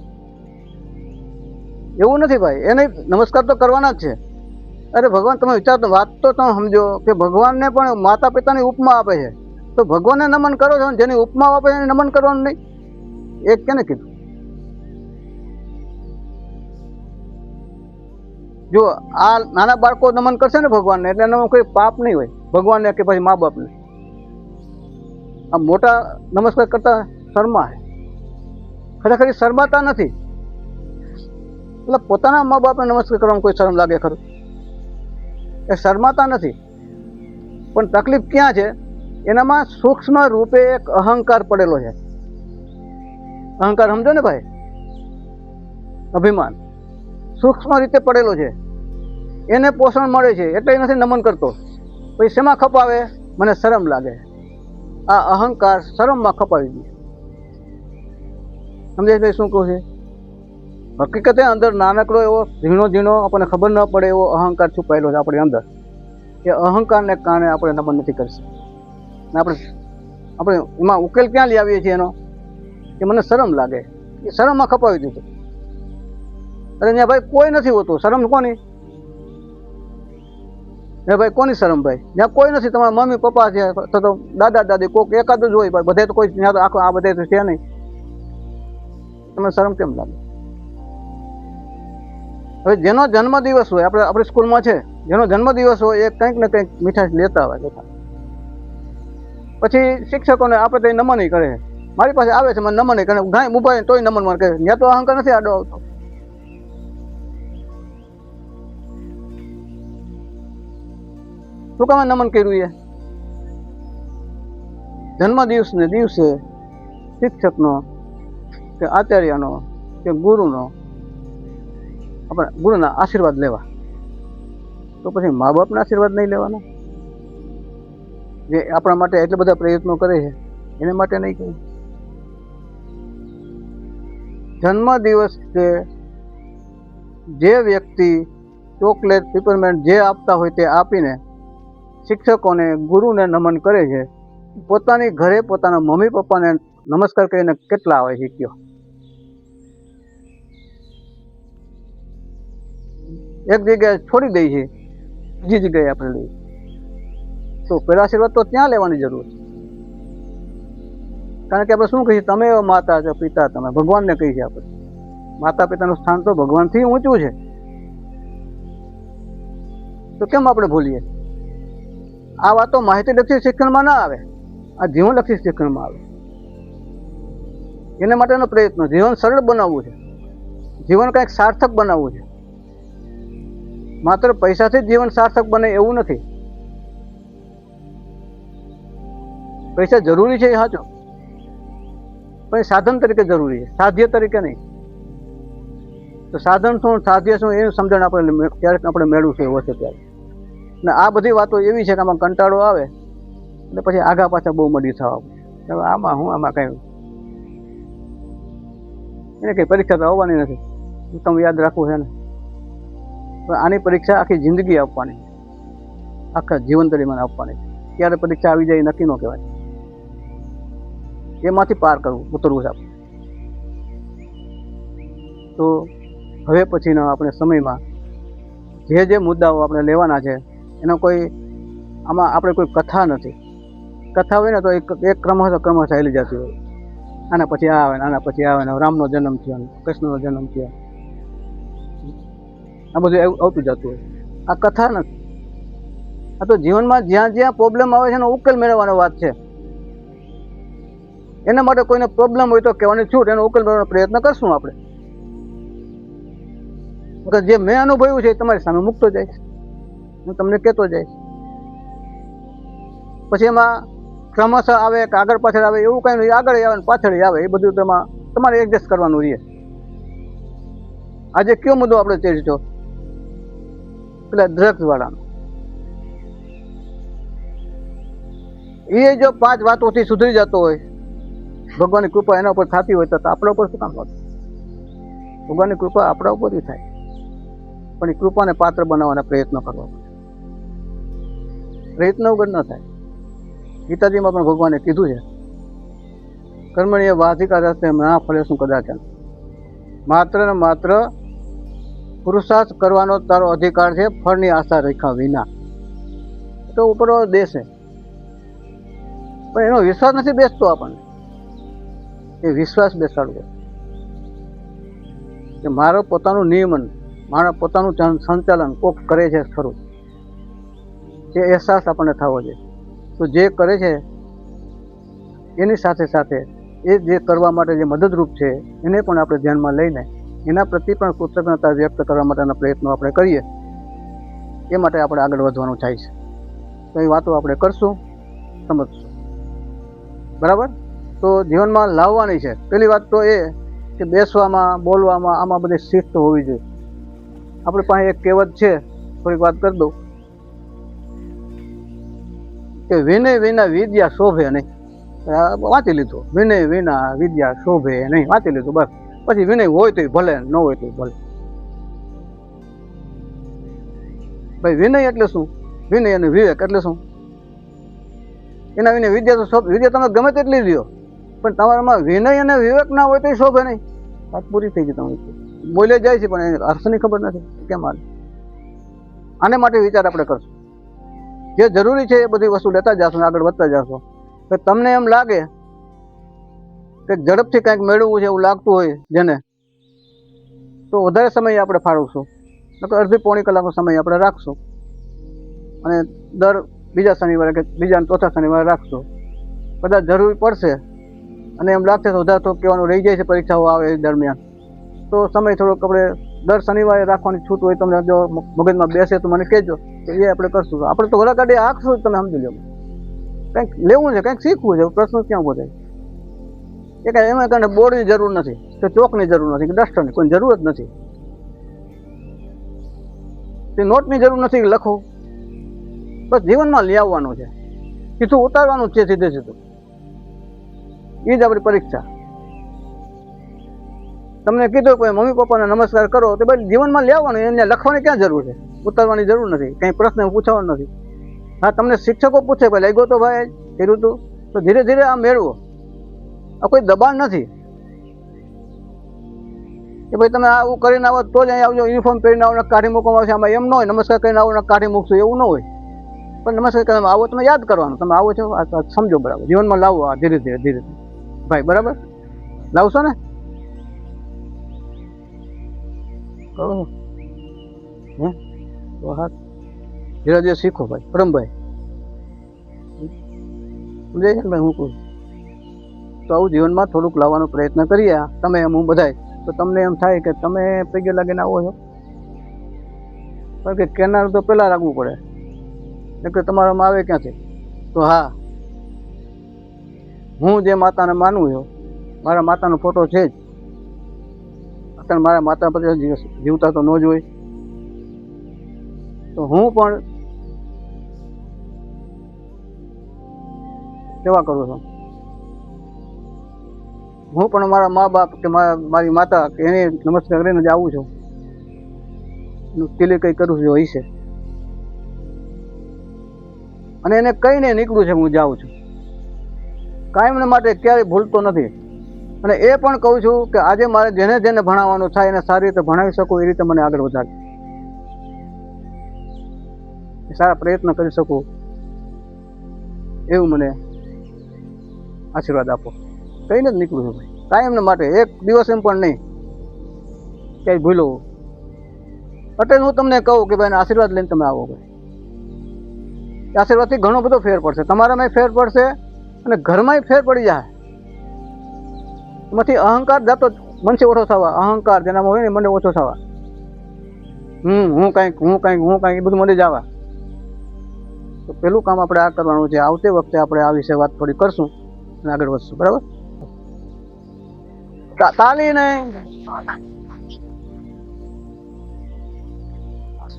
એવું નથી ભાઈ, એને નમસ્કાર તો કરવાના જ છે, અરે ભગવાન, તમે વિચારો વાત તો તમે સમજો કે ભગવાનને પણ માતા પિતાની ઉપમા આપે છે, તો ભગવાનને નમન કરો છો, જેની ઉપમા આપે એને નમન કરવાનું નહીં? એક કેને કીધું? જો આ નાના બાળકો નમન કરશે ને ભગવાનને, એટલે એનામાં કોઈ પાપ નહીં હોય ભગવાનને કે પછી મા બાપને. આ મોટા નમસ્કાર કરતા શરમા છે, ખરેખર શરમાતા નથી. એટલે પોતાના મા બાપને નમસ્કાર કરવામાં કોઈ શરમ લાગે ખરું? એ શરમાતા નથી. પણ તકલીફ ક્યાં છે? એનામાં સૂક્ષ્મ રૂપે એક અહંકાર પડેલો છે. અહંકાર સમજો ને ભાઈ, અભિમાન સૂક્ષ્મ રીતે પડેલો છે, એને પોષણ મળે છે એટલે એ નથી નમન કરતો. પછી શેમાં ખપાવે? મને શરમ લાગે. આ અહંકાર શરમમાં ખપાવી દે. સમજાય ભાઈ શું કહું છે? હકીકતે અંદર નાનકડો એવો ઝીણો ઝીણો આપણને ખબર ન પડે એવો અહંકાર છુપાયેલો છે આપણી અંદર. એ અહંકારને કારણે આપણે નમન નથી કરી શકતા. આપણે એમાં ઉકેલ ક્યાં લઈ આવીએ છીએ એનો? કે મને શરમ લાગે. એ શરમમાં ખપાવી દીધું. અરે ત્યાં ભાઈ કોઈ નથી હોતું. શરમ કોની? હે ભાઈ કોની શરમ ભાઈ? ત્યાં કોઈ નથી. તમારા મમ્મી પપ્પા છે, તો દાદા દાદી કોઈક એકાદ જ હોય. બધે તો કોઈ ત્યાં તો આખો આ બધે તો છે નહીં. તમને શરમ કેમ લાગે? હવે જેનો જન્મદિવસ હોય, આપણી સ્કૂલમાં છે, જેનો જન્મદિવસ હોય એ કંઈક ને કંઈક મીઠાઈ લેતા હોય લેતા. પછી શિક્ષકોને આપણે તો નમન કરે. મારી પાસે આવે છે, મને નમન કરે. ગાય ઉભા તોય નમન મને કરે. ત્યાં તો અહંકાર નથી આડો આવતો. શું કામ નમન કર્યું? એ જન્મદિવસને દિવસે શિક્ષકનો કે આચાર્યનો કે ગુરુનો, આપણે ગુરુના આશીર્વાદ લેવા. તો પછી મા બાપના આશીર્વાદ નહીં લેવાના? જે આપણા માટે એટલા બધા પ્રયત્નો કરે છે એને માટે નહીં કહે? જન્મદિવસ છે, જે વ્યક્તિ ચોકલેટ પેપરમેન્ટ જે આપતા હોય તે આપીને શિક્ષકોને ગુરુને નમન કરે છે, પોતાની ઘરે પોતાના મમ્મી પપ્પાને નમસ્કાર કરીને કેટલા આવે શીખ્યો? એક જગ્યાએ છોડી દઈ છે, બીજી જગ્યાએ આપણે લઈએ તો પેલા આશીર્વાદ તો ત્યાં લેવાની જરૂર છે. કારણ કે આપણે શું કહીએ? તમે માતા છો, પિતા તમે. ભગવાનને કહીએ છીએ આપણે. માતા પિતાનું સ્થાન તો ભગવાનથી ઊંચું છે. તો કેમ આપણે ભૂલીએ? આ વાતો માહિતીલક્ષી શિક્ષણમાં ના આવે, આ જીવનલક્ષી શિક્ષણમાં આવે. એના માટેનો પ્રયત્ન જીવન સરળ બનાવવું છે, જીવન કંઈક સાર્થક બનાવવું છે. માત્ર પૈસાથી જ જીવન સાર્થક બને એવું નથી. પૈસા જરૂરી છે એ સાચો, પણ સાધન તરીકે જરૂરી છે, સાધ્ય તરીકે નહીં. તો સાધન શું, સાધ્ય શું, એનું સમજણ આપણે ક્યારેક આપણે મેળવું છે એવું હશે ત્યારે. ને આ બધી વાતો એવી છે કે આમાં કંટાળો આવે એટલે પછી આગા પાછા બહુ મળી થવા. આમાં હું આમાં કઈ એને કઈ પરીક્ષા તો આવવાની નથી, તમે યાદ રાખવું છે ને. આની પરીક્ષા આખી જિંદગી આપવાની, આખા જીવન દરમિયાન આપવાની. ક્યારે પરીક્ષા આવી જાય નક્કી ન કહેવાય. એમાંથી પાર કરવું, ઉતરવું છે આપણે. તો હવે પછીના આપણે સમયમાં જે જે મુદ્દાઓ આપણે લેવાના છે એનો કોઈ આમાં આપણે કોઈ કથા નથી. કથા હોય ને તો એક ક્રમશઃ ચાલી જતી હોય. આના પછી આ આવે ને આના પછી આવે ને રામનો જન્મ થયો, કૃષ્ણનો જન્મ થયો, આ બધું આવતું જતું હોય. આ કથા નથી. આ તો જીવનમાં જ્યાં જ્યાં પ્રોબ્લેમ આવે છે એનો ઉકેલ મેળવવાનો વાત છે. એના માટે કોઈને પ્રોબ્લેમ હોય તો કહેવાની છૂટ, એનો ઉકેલ મેળવવાનો પ્રયત્ન કરશું આપણે. જે મેં અનુભવ્યું છે એ તમારી સામે મૂકતો જાય, હું તમને કહેતો જઈશ. પછી એમાં ક્રમશઃ આવે કે આગળ પાછળ આવે એવું કઈ નહીં. આગળ આવે ને પાછળ આવે એ બધું તમારે એડજસ્ટ કરવાનું રહે. આજે કયો મુદ્દો આપણે ચર્ચો? પેલા ડ્રગ્સ વાળાનો. એ જો 5 વાતોથી સુધરી જતો હોય, ભગવાનની કૃપા એના ઉપર થતી હોય તો આપણા ઉપર શું કામ થતું? ભગવાનની કૃપા આપણા ઉપર થાય, પણ એ કૃપાને પાત્ર બનાવવાના પ્રયત્નો કરવા પડે. પ્રયત્ન વગર ન થાય. ગીતાજીમાં પણ ભગવાને કીધું છે, કર્મણીય વાધિકા રસ્તે ના ફલે શું કદાચ. માત્ર ને માત્ર પુરુષાર્થ કરવાનો તારો અધિકાર છે, ફળની આશા રાખ્યા વિના. તો ઉપરવાળો દેશ છે, પણ એનો વિશ્વાસ નથી બેસતો આપણને. એ વિશ્વાસ બેસાડવો કે મારો પોતાનું નિયમન, મારા પોતાનું સંચાલન કોક કરે છે ખરું, એ અહેસાસ આપણને થવો જોઈએ. તો જે કરે છે એની સાથે સાથે એ જે કરવા માટે જે મદદરૂપ છે એને પણ આપણે ધ્યાનમાં લઈને એના પ્રતિ પણ કૃતજ્ઞતા વ્યક્ત કરવા માટેના પ્રયત્નો આપણે કરીએ. એ માટે આપણે આગળ વધવાનું થાય છે. તો એ વાતો આપણે કરશું, સમજશું. બરાબર? તો જીવનમાં લાવવાની છે. પહેલી વાત તો એ કે બેસવામાં, બોલવામાં, આમાં બધી શિસ્ત હોવી જોઈએ. આપણી પાસે એક કહેવત છે, થોડીક વાત કરી દઉં કે વિનય વિના વિદ્યા શોભે નહીં. વાંચી લીધું, વિનય વિના વિદ્યા શોભે નહીં, વાંચી લીધું બસ. પછી વિનય હોય તો ભલે, ન હોય તો ભલે. ભાઈ વિનય એટલે શું? વિનય અને વિવેક એટલે શું? એના વિનય વિદ્યા તો વિદ્યા તમે ગમે તેટલી લ્યો, પણ તમારામાં વિનય અને વિવેક ના હોય તો શોભે નહીં. વાત પૂરી થઈ ગઈ. તમે બોલે જાય છે પણ એને અર્થની ખબર નથી કેમ હાલે. આને માટે વિચાર આપણે કરશું. જે જરૂરી છે એ બધી વસ્તુ લેતા જશો, આગળ વધતા જશો. તો તમને એમ લાગે કે ઝડપથી કંઈક મેળવવું છે એવું લાગતું હોય જેને, તો વધારે સમય આપણે ફાળવશું. અડધી પોણી કલાકનો સમય આપણે રાખશું અને દર બીજા શનિવારે કે બીજા ચોથા શનિવારે રાખશું. કદાચ જરૂર પડશે અને એમ લાગશે તો વધારે તો કહેવાનું રહી જાય છે પરીક્ષાઓ આવે એ દરમિયાન, તો સમય થોડોક આપણે દર શનિવારે રાખવાની છૂટ હોય તમને જો મગજમાં બેસે તો મને કહેજો કે એ આપણે કરશું. આપણે તો ઘણા કાઢી આખશું જ, તમે સમજી લો. કંઈક લેવું છે, કંઈક શીખવું છે, પ્રશ્ન ક્યાં ઉભો થાય? એ કાંઈ એમાં કારણે બોર્ડની જરૂર નથી કે ચોકની જરૂર નથી કે ડસ્ટરની કોઈ જરૂર જ નથી. તે નોટની જરૂર નથી કે લખો. બસ જીવનમાં લઈ આવવાનું છે, સીધું ઉતારવાનું છે, સીધે સીધું. એ જ આપણી પરીક્ષા. તમને કીધું કોઈ મમ્મી પપ્પાને નમસ્કાર કરો તો ભાઈ જીવનમાં લઈ આવવાનું, એને લખવાની ક્યાં જરૂર છે? ઉતારવાની જરૂર નથી, કંઈ પ્રશ્ન પૂછવાનો નથી. હા, તમને શિક્ષકો પૂછે ભાઈ લાગ્યો તો ભાઈ કર્યું હતું, તો ધીરે ધીરે આ મેળવો. આ કોઈ દબાણ નથી કે ભાઈ તમે આવું કરીને આવો તો જ અહીં આવજો, યુનિફોર્મ પહેરીને આવો કાઢી મૂકવામાં આવશે. આમાં એમ ન હોય નમસ્કાર કરીને આવો કાઢી મૂકશું, એવું ન હોય. પણ નમસ્કાર કરીને આવો તમે યાદ કરવાનું, તમે આવો છો સમજો. બરાબર? જીવનમાં લાવો આ ધીરે ધીરે ધીરે ભાઈ. બરાબર? લાવશો ને? તો હા, ધીરે ધીરે શીખો ભાઈ. પરમભાઈ સમજાય છે ને ભાઈ? હું કહું તો આવું જીવનમાં થોડુંક લાવવાનો પ્રયત્ન કરીએ તમે એમ હું બધાય. તો તમને એમ થાય કે તમે પગે લાગીને આવો છો, કારણ કે કેનાર તો પહેલાં રાખવું પડે એટલે તમારામાં આવે ક્યાંથી? તો હા, હું જે માતાને માનું છું, મારા માતાનો ફોટો છે જ. અત્યારે મારા માતા પછી જીવતા તો ન જ હોય, તો હું પણ સેવા કરું છું. હું પણ મારા મા બાપ કે મારી માતા કે એને નમસ્કાર કરીને જ આવું છું. પેલી કંઈ કરું છું હોય છે અને એને કહીને નીકળું છે હું જાઉં છું. કાયમને માટે ક્યારેય ભૂલતો નથી. અને એ પણ કહું છું કે આજે મારે જેને જેને ભણાવવાનું થાય એને સારી રીતે ભણાવી શકું, એ રીતે મને આગળ વધારે સારા પ્રયત્ન કરી શકું એવું મને આશીર્વાદ આપો. કહીને જ નીકળું છું ભાઈ, કાયમને માટે. એક દિવસ એમ પણ નહીં ક્યાંય ભૂલો. એટલે હું તમને કહું કે ભાઈ આશીર્વાદ લઈને તમે આવો ભાઈ. આશીર્વાદથી ઘણો બધો ફેર પડશે, તમારામાં ફેર પડશે અને ઘરમાં ફેર પડી જાય. એમાંથી અહંકાર જતો મનથી ઓછો થવા. અહંકાર જેનામાં હોય ને મને ઓછો થવા. હું કાંઈક એ બધું મને જ આવવા. તો પેલું કામ આપણે આ કરવાનું છે. આવતી વખતે આપણે આ વિશે વાત થોડી કરશું અને આગળ વધશું. બરાબર? તાલી નહીં,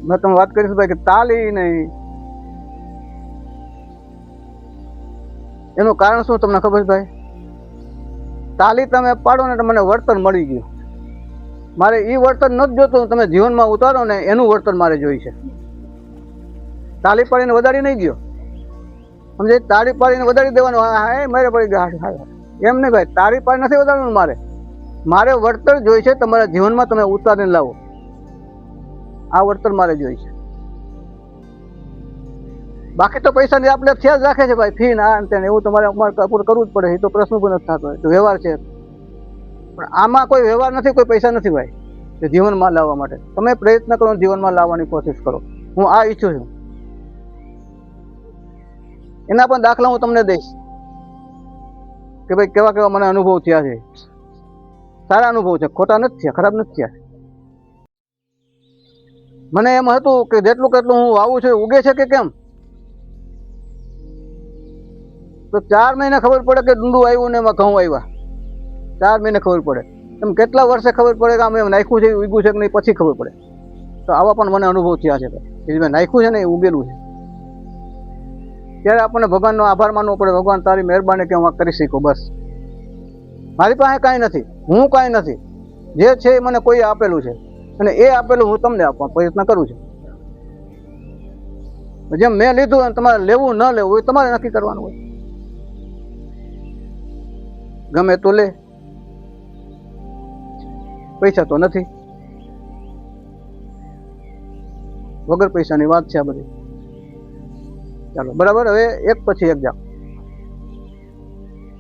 મેં તમે વાત કરીશ ભાઈ કે તાલી નહીં. એનું કારણ શું તમને ખબર છે ભાઈ? તાલી તમે પાડો ને તો મને વળતર મળી ગયું. મારે એ વળતર નથી જોતું, તમે જીવનમાં ઉતારો ને એનું વળતર મારે જોઈ છે. તાલી પાડીને વધારી નહીં ગયો, સમજે? તાળી પાડીને વધારી દેવાનું, હા મારે પડી ગયા એમ નહીં ભાઈ. તાળી પાડી નથી વધારવાનું મારે. મારે વળતર જોઈ છે તમારા જીવનમાં, તમે ઉતારીને લાવો. આ વર્તન મારે જોઈએ છે. બાકી તો પૈસાની આપણે ખ્યાલ રાખે છે ભાઈ, ફી ના અંતે એવું તમારે અમારે પૂરું કરવું જ પડે, એ તો પ્રશ્ન પણ નથી થતો, તો વ્યવહાર છે. પણ આમાં કોઈ વ્યવહાર નથી, કોઈ પૈસા નથી ભાઈ, કે જીવનમાં લાવવા માટે. તમે પ્રયત્ન કરો, જીવનમાં લાવવાની કોશિશ કરો. હું આ ઈચ્છું છું. એના પણ દાખલા હું તમને દઈશ કે ભાઈ કેવા કેવા મને અનુભવ થયા છે. સારા અનુભવ છે, ખોટા નથી થયા, ખરાબ નથી થયા. મને એમ હતું કે જેટલું કેટલું હું વાવું છું ઉગે છે કે કેમ, તો 4 મહિને ખબર પડે કે ડુંડું આવ્યું ને એમાં ઘઉં આવ્યા. 4 મહિને ખબર પડે. એમ કેટલા વર્ષે ખબર પડે કે આમ એમ નાખ્યું છે ઉગ્યું છે કે નહીં, પછી ખબર પડે. તો આવા પણ મને અનુભવ થયા છે કે મેં નાખ્યું છે ને એ ઉગેલું છે. ત્યારે આપણને ભગવાનનો આભાર માનવો પડે, ભગવાન તારી મહેરબાની કે હું આ કરી શકું. બસ મારી પાસે કાંઈ નથી, હું કાંઈ નથી, જે છે એ મને કોઈ આપેલું છે, અને એ આપેલું હું તમને આપવા પ્રયત્ન કરું છું. જેમ મેં લીધું અને તમારે લેવું ન લેવું એ તમારે નક્કી કરવાનું હોય. ગમે તો લે, પૈસા તો નથી, વગર પૈસાની વાત છે આ બધી. ચાલો બરાબર, હવે એક પછી એક જાઓ.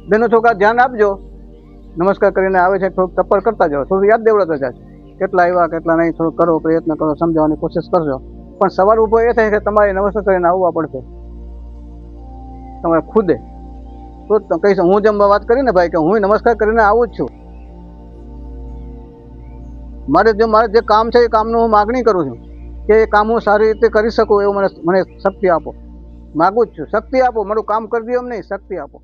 બેનો છોકરા ધ્યાન આપજો, નમસ્કાર કરીને આવે છે થોડુંક ટપ્પર કરતા જાઓ, થોડું યાદ દેવડાતા જાય, કેટલા આવ્યા કેટલા નહીં, થોડું કરો, પ્રયત્ન કરો, સમજાવવાની કોશિશ કરજો. પણ સવાલ ઊભો એ થાય કે તમારે નમસ્કાર કરીને આવવા પડશે તમારે ખુદે, તો જ કહીશ. હું જેમ વાત કરીને ભાઈ કે હું નમસ્કાર કરીને આવું જ છું. મારે જે કામ છે એ કામનું હું માગણી કરું છું કે એ કામ હું સારી રીતે કરી શકું, એવું મને શક્તિ આપો. માગું જ છું, શક્તિ આપો. મારું કામ કરી દો એમ નહીં, શક્તિ આપો.